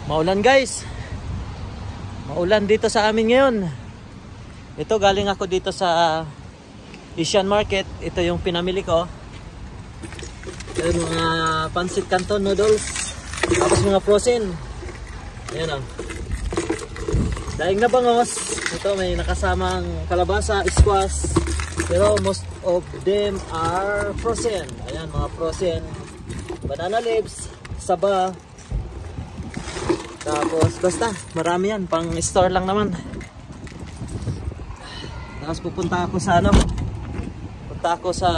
Maulan guys. Maulan dito sa amin ngayon. Ito galing ako dito sa Asian Market. Ito yung pinamili ko. Yung mga pancit canton noodles. Tapos mga frozen. Ayan o. Daing na bangos. Ito may nakasamang kalabasa, squash. Pero most of them are frozen. Ayan mga frozen. Banana leaves, saba. Tapos basta marami yan, pang store lang naman. Tapos pupunta ako sa punta ako sa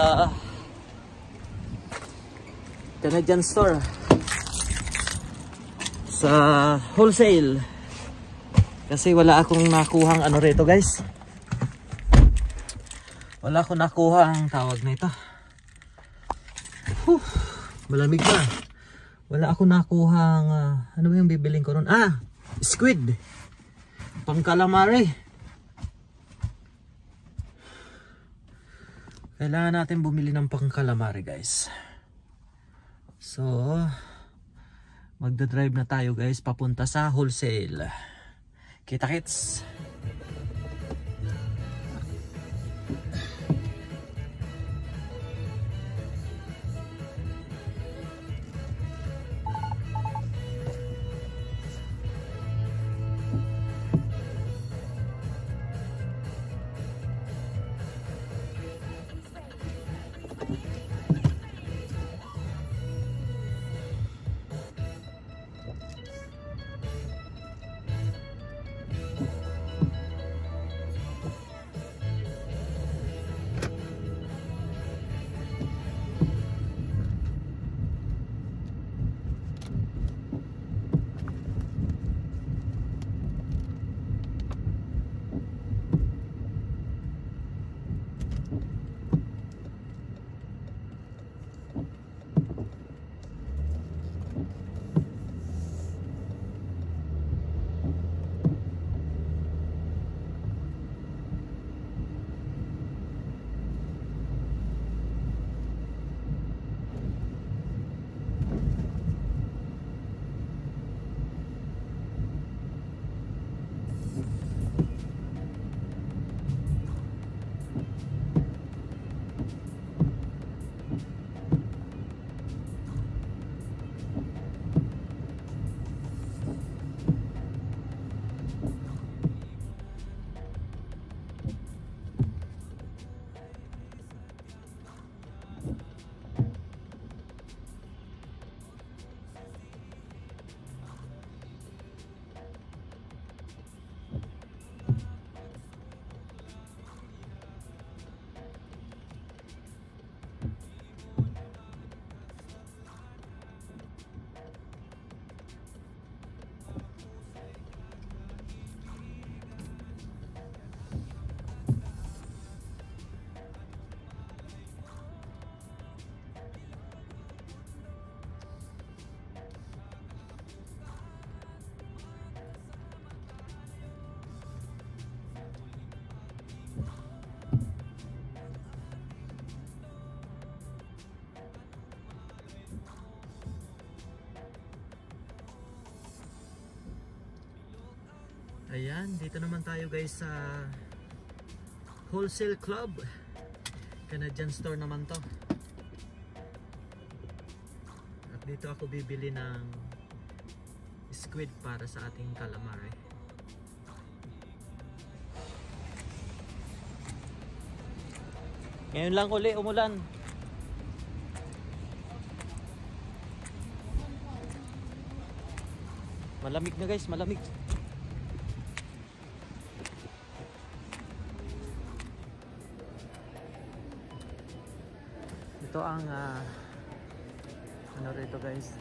Canadian store, sa wholesale, kasi wala akong nakuhang rito guys. Wala akong nakuhang tawag na ito. Malamig na. Wala ako nakuhang ano ba yung bibiling ko ron? Squid. Pang calamari. Kailangan natin bumili ng pang calamari guys. So magdadrive na tayo guys papunta sa wholesale. Kita-kits. Ayan, dito naman tayo guys sa Wholesale Club. Canadian store naman to. At dito ako bibili ng squid para sa ating calamari. Ngayon lang uli umulan. Malamig na guys, malamig. Ito ang ano rito guys,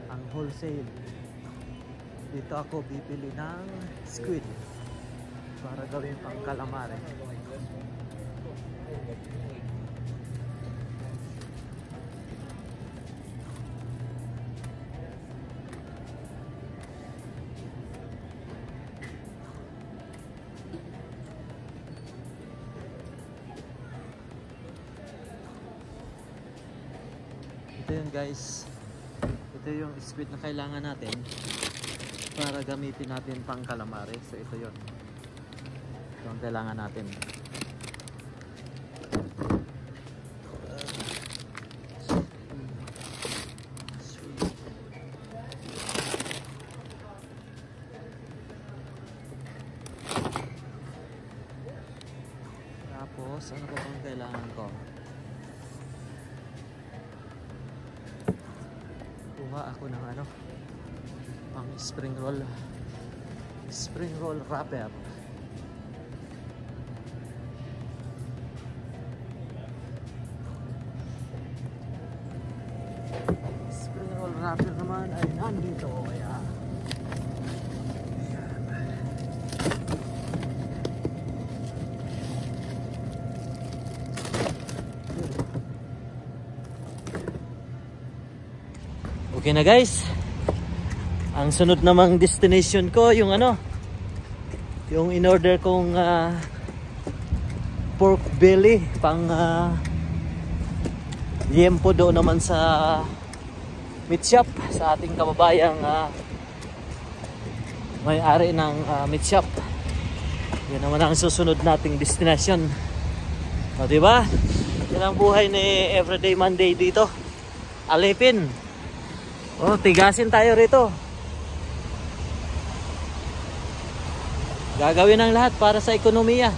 ang wholesale. Dito ako bibili ng squid para gawin pang calamari. Ito yun guys, ito yung squid na kailangan natin para gamitin natin pang calamari. So ito yun. Ito ang kailangan natin. Tapos ano pa bang kailangan ko? Kuha ako ng ano, pang spring roll wrapper. Spring roll wrapper naman ay nandito, kaya okay na guys. Ang sunod namang destination ko yung ano, yung in order kong pork belly pang liempo doon naman sa meat shop sa ating kababayang may-ari ng meat shop. Yan naman ang susunod nating destination. O diba? Yan ang buhay ni Everyday Monday dito. Alipin. Oh, tigasin tayo rito. Gagawin ang lahat para sa ekonomiya.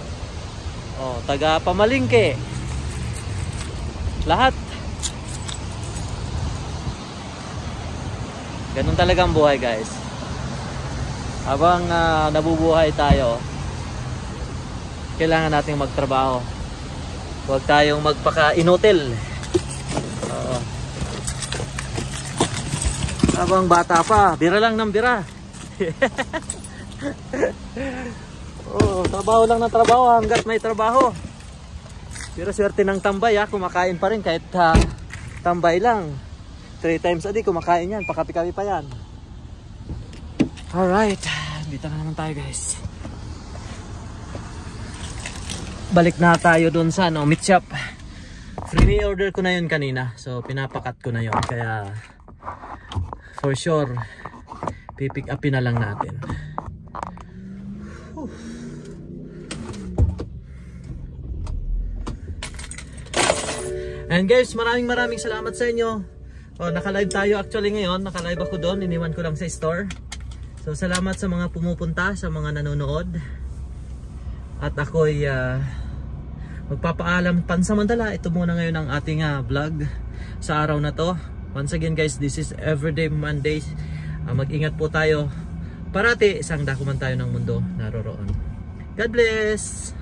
Oh, taga pamalingke. Lahat. Ganun talaga ang buhay, guys. Habang nabubuhay tayo, kailangan nating magtrabaho. Huwag tayong magpaka-inutil. Oo. Habang bata pa, bira lang ng bira. Oh, trabaho lang ng trabaho hanggat may trabaho. Pero swerte ng tambay, kumakain pa rin kahit tambay lang. 3 times a day kumakain yan, pakapi-kapi pa yan. Alright, dito na naman tayo guys. Balik na tayo dun sa meat shop. Free order ko na yun kanina, so pinapakat ko na yun, kaya for sure pipick upin na lang natin. And guys, maraming salamat sa inyo. Oh, naka-live tayo actually ngayon. Naka-live ako doon, iniwan ko lang sa store. So salamat sa mga pumupunta, sa mga nanonood. At ako'y magpapaalam pansamantala. Ito muna ngayon ang ating vlog sa araw na to. Once again guys, this is Everyday Monday. Mag-ingat po tayo. Parati isang dako man tayo ng mundo naroroon. God bless!